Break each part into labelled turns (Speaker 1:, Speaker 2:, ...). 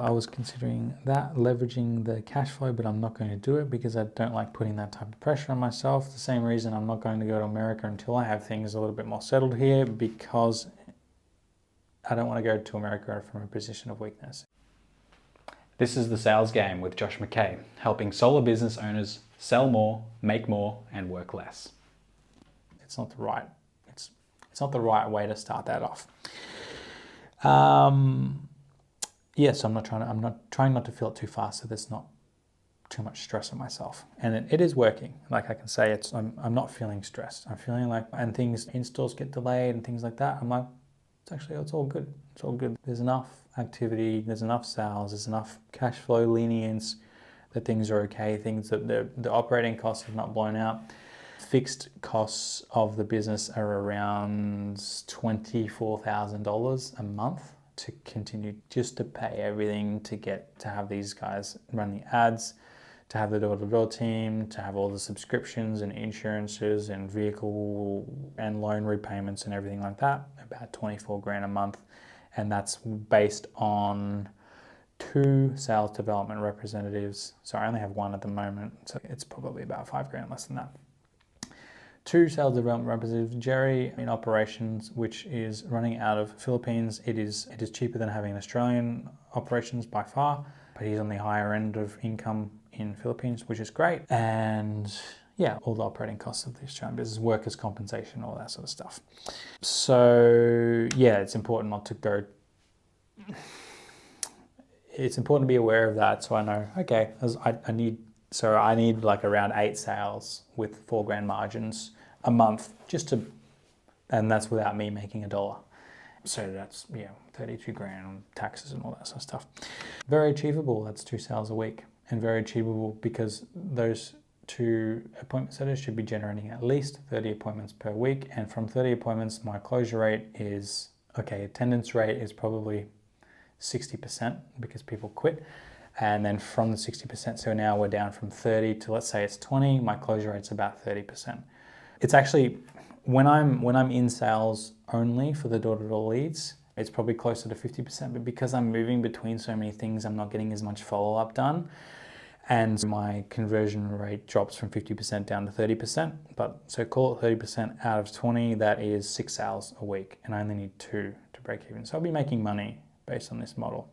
Speaker 1: I was considering that, leveraging the cash flow, but I'm not going to do it because I don't like putting that type of pressure on myself. The same reason I'm not going to go to America until I have things a little bit more settled here, because I don't want to go to America from a position of weakness.
Speaker 2: This is The Sales Game with Josh McKay, helping solo business owners sell more, make more, and work less.
Speaker 1: It's not the right way to start that off. Yes, I'm not trying not to feel it too fast, so there's not too much stress on myself. And it is working. Like I can say, I'm not feeling stressed. I'm feeling like, and things, installs get delayed and things like that. I'm like, it's all good. It's all good. There's enough activity, there's enough sales, there's enough cash flow lenience that things are okay. Things that the operating costs have not blown out. Fixed costs of the business are around $24,000 a month to continue, just to pay everything, to have these guys run the ads, to have the door-to-door team, to have all the subscriptions and insurances and vehicle and loan repayments and everything like that, about 24 grand a month. And that's based on 2 sales development representatives. So I only have 1 at the moment, so it's probably about 5 grand less than that. 2 sales development representatives, Jerry in operations, which is running out of Philippines. It is cheaper than having Australian operations by far, but he's on the higher end of income in Philippines, which is great. And yeah, all the operating costs of the Australian business, workers' compensation, all that sort of stuff. So yeah, it's important not to go. It's important to be aware of that, so I know, okay, I need like around 8 sales with 4 grand margins a month, and that's without me making $1. So that's 32 grand on taxes and all that sort of stuff. Very achievable. That's 2 sales a week, and very achievable because those 2 appointment setters should be generating at least 30 appointments per week. And from 30 appointments, my closure rate is, attendance rate is probably 60% because people quit. And then from the 60%, so now we're down from 30 to, let's say it's 20, my closure rate's about 30%. It's actually, when I'm in sales only for the door-to-door leads, it's probably closer to 50%, but because I'm moving between so many things, I'm not getting as much follow-up done. And my conversion rate drops from 50% down to 30%. But so call it 30% out of 20, that is 6 sales a week, and I only need 2 to break even. So I'll be making money based on this model.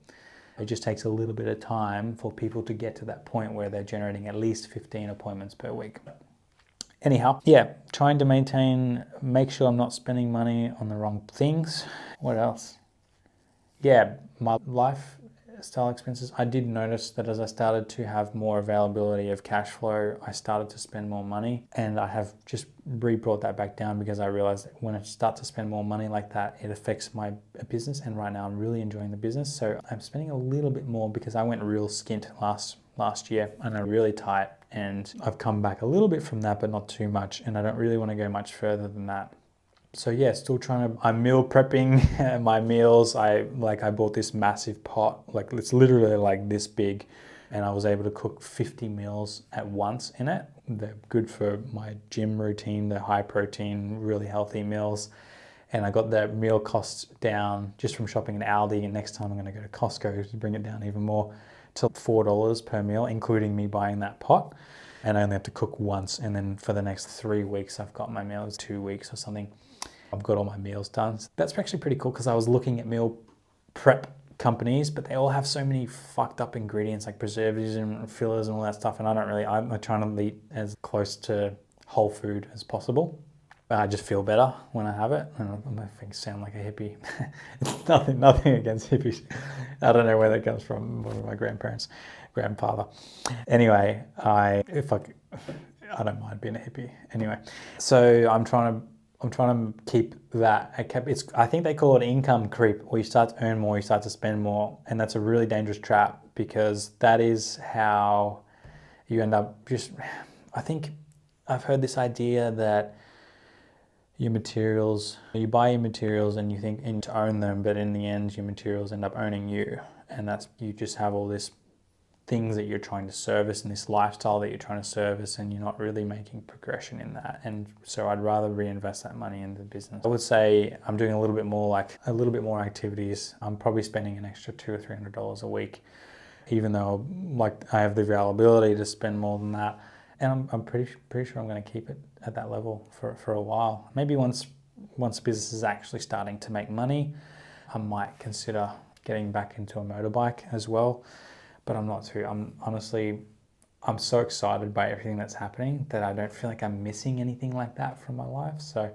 Speaker 1: It just takes a little bit of time for people to get to that point where they're generating at least 15 appointments per week. Anyhow, yeah, trying to make sure I'm not spending money on the wrong things. What else? Yeah, my lifestyle expenses. I did notice that as I started to have more availability of cash flow, I started to spend more money, and I have just brought that back down because I realized that when I start to spend more money like that, it affects my business. And right now I'm really enjoying the business, so I'm spending a little bit more because I went real skint last year and I'm really tight, and I've come back a little bit from that, but not too much, and I don't really want to go much further than that. So yeah, still I'm meal prepping my meals. I bought this massive pot, like it's literally like this big, and I was able to cook 50 meals at once in it. They're good for my gym routine. They're high protein, really healthy meals. And I got the meal costs down just from shopping in Aldi, and next time I'm going to go to Costco to bring it down even more to $4 per meal, including me buying that pot. And I only have to cook once, and then for the next 3 weeks I've got my meals, 2 weeks or something. I've got all my meals done. So that's actually pretty cool because I was looking at meal prep companies, but they all have so many fucked up ingredients like preservatives and fillers and all that stuff, and I'm trying to eat as close to whole food as possible. I just feel better when I have it, and I sound like a hippie. It's nothing against hippies. I don't know where that comes from, one of my grandfather. Anyway, I don't mind being a hippie. Anyway, so I'm trying to keep that. I think they call it income creep, where you start to earn more, you start to spend more, and that's a really dangerous trap because that is how you end up I think I've heard this idea that you buy your materials and you think to own them, but in the end your materials end up owning you, and you just have all this things that you're trying to service and this lifestyle that you're trying to service, and you're not really making progression in that. And so I'd rather reinvest that money into the business. I would say I'm doing a little bit more activities. I'm probably spending an extra $200 or $300 a week, even though I have the availability to spend more than that. And I'm pretty sure I'm going to keep it at that level for a while. Maybe once business is actually starting to make money, I might consider getting back into a motorbike as well. But I'm not too. I'm so excited by everything that's happening that I don't feel like I'm missing anything like that from my life. So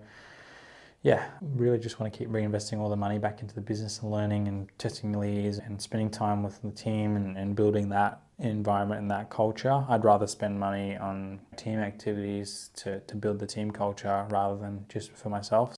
Speaker 1: yeah, really just want to keep reinvesting all the money back into the business and learning and testing leads and spending time with the team and building that environment and that culture. I'd rather spend money on team activities to build the team culture rather than just for myself.